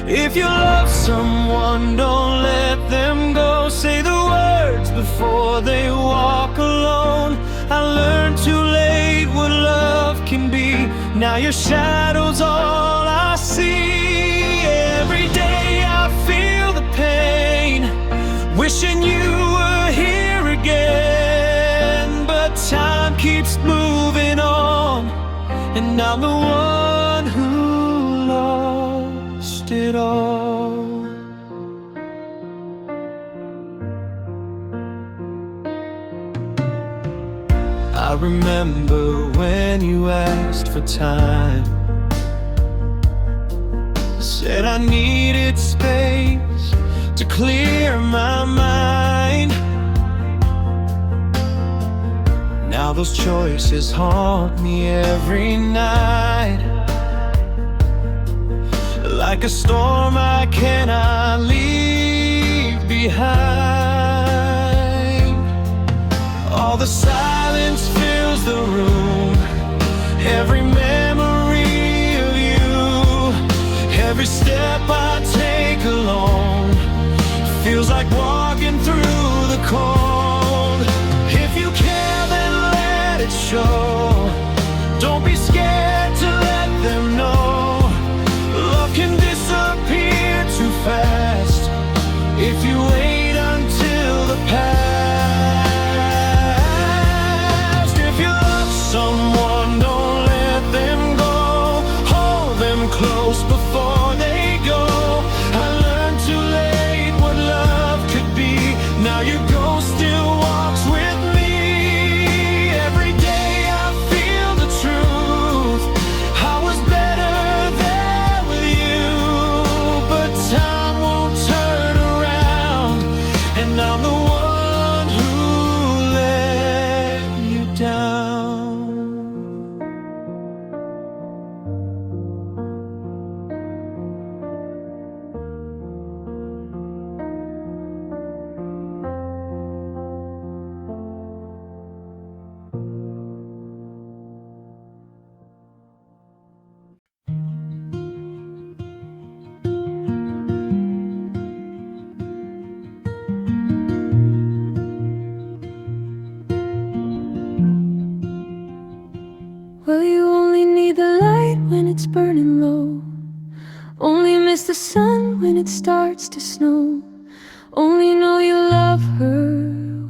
[SPEAKER 2] If you love someone, don't let them go. Say the words before they walk alone. I learned too late what love can be. Now your shadow's all I see. Every day I feel the pain, wishing you were here again. But time keeps moving on, and I'm the one who lost it all. I remember when you asked for time. I said I needed space to clear my mind. Now those choices haunt me every night, like a storm I cannot leave behind. All the silence fills the room, every memory of you, every step I take alone feels like walking through the cold. If you care, then let it show. Don't be scared to let them know. Love can disappear too fast if you wait until the past. If you love someone, don't let them go. Hold them close before they go. I learned too late what love could be. Now your ghost still walks with me. Every day I feel the truth. I was better there with you, but time won't turn around, and I'm the one who let you down.
[SPEAKER 1] Well, you only need the light when it's burning low. Only miss the sun when it starts to snow. Only know you love her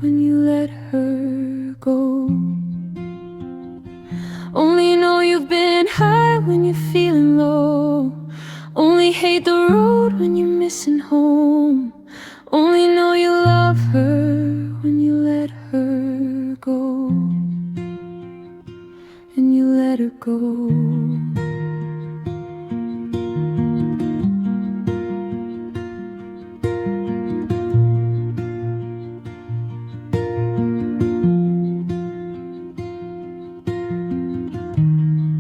[SPEAKER 1] when you let her go. Only know you've been high when you're feeling low. Only hate the road when you're missing home. Only know you love her when you let her go. And you let her go.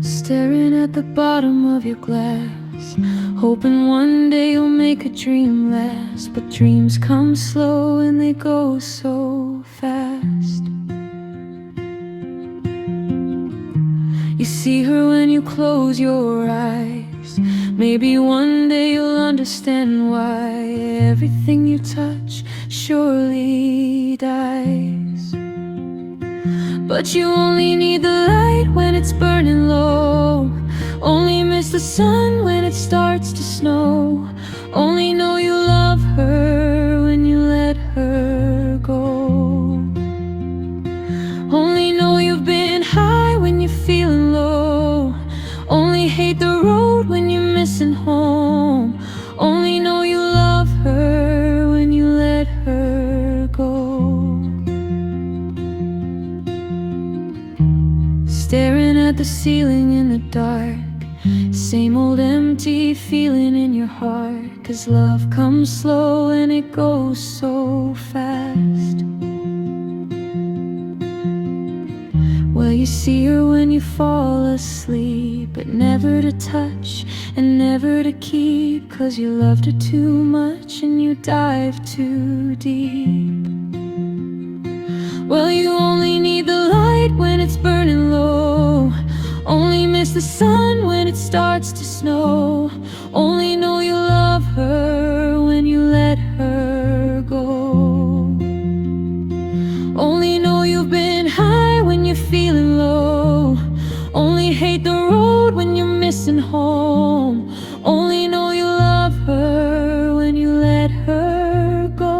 [SPEAKER 1] Staring at the bottom of your glass, hoping one day you'll make a dream last. But dreams come slow and they go so fast. You see her when you close your eyes. Maybe one day you'll understand why everything you touch surely dies. But you only need the light when it's burning low. Only miss the sun when it starts to snow. Only know you love her when you let her go. Only know you've been high when you're feeling low. Only hate the road when you're missing home. Only know you love her when you let her go. Staring at the ceiling in the dark, Same old empty feeling in your heart, 'cause love comes slow and it goes so fast. Well, you see her when you fall asleep, but never to touch and never to keep, 'cause you loved her too much and you dive too deep. Well, you only need the light when it's burning low, only miss the sun when it starts to snow, only know you love her when you let her go. Only know you've been high when you're feeling low, only hate the road when you're missing home, only know you love her when you let her go.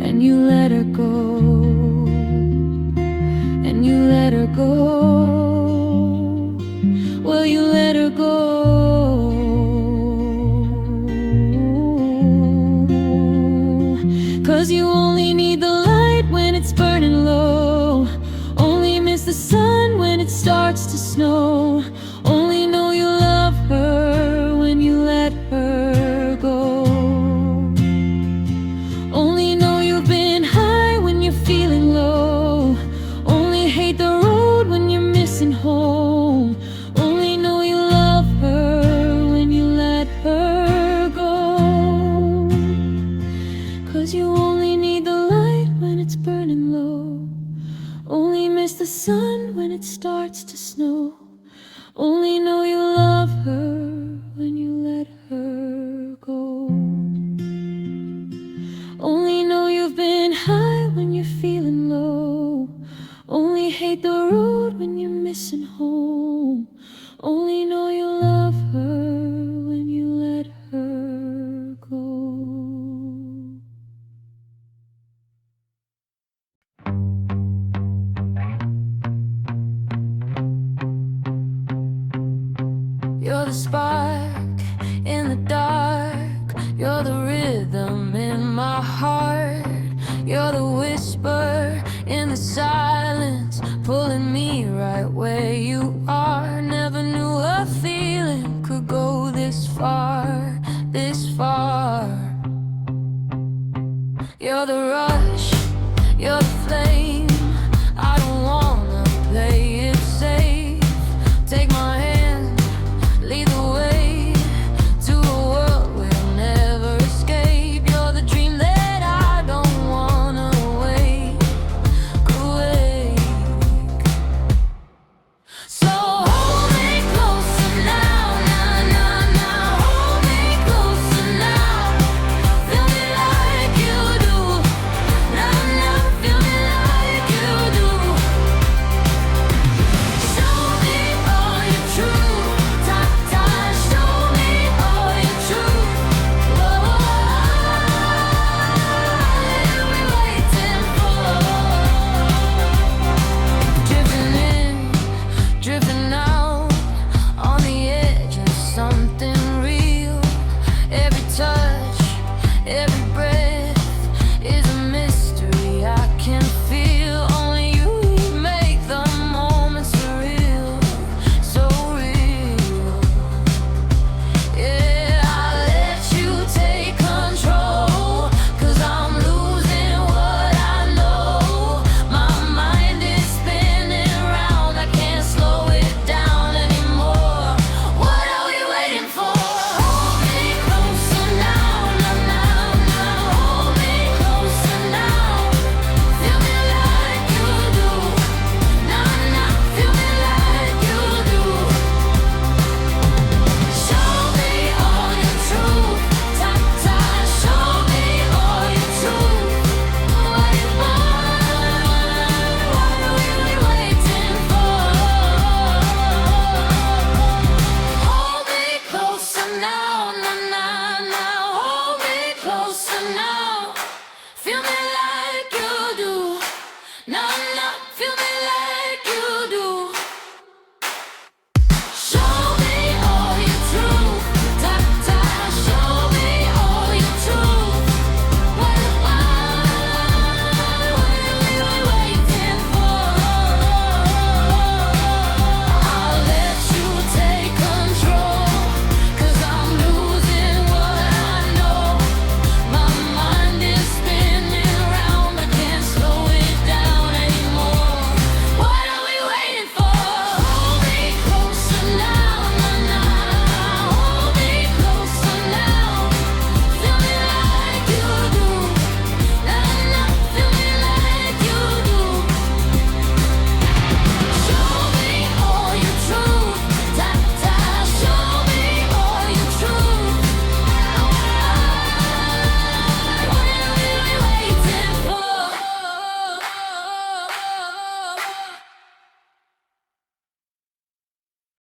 [SPEAKER 1] And you let her go, and you let her go. Well, you let her go, 'cause you only need the light when it's burning low, only miss the sun when it starts to snow, only know you love her when you let her go. Only know you've been high when you're feeling low, only hate the road when you're missing home, only know you love her when you let her go. 'Cause you only need the light when it's burning low, only miss the sun when it starts to snow, only know you love her when you let her go. Only know you've been high when you're feeling low, only hate the road when you're missing home, only know you love her when you let her go. You're the spark in the dark, you're the rhythm in my heart, you're the whisper in the silence, pulling me right where you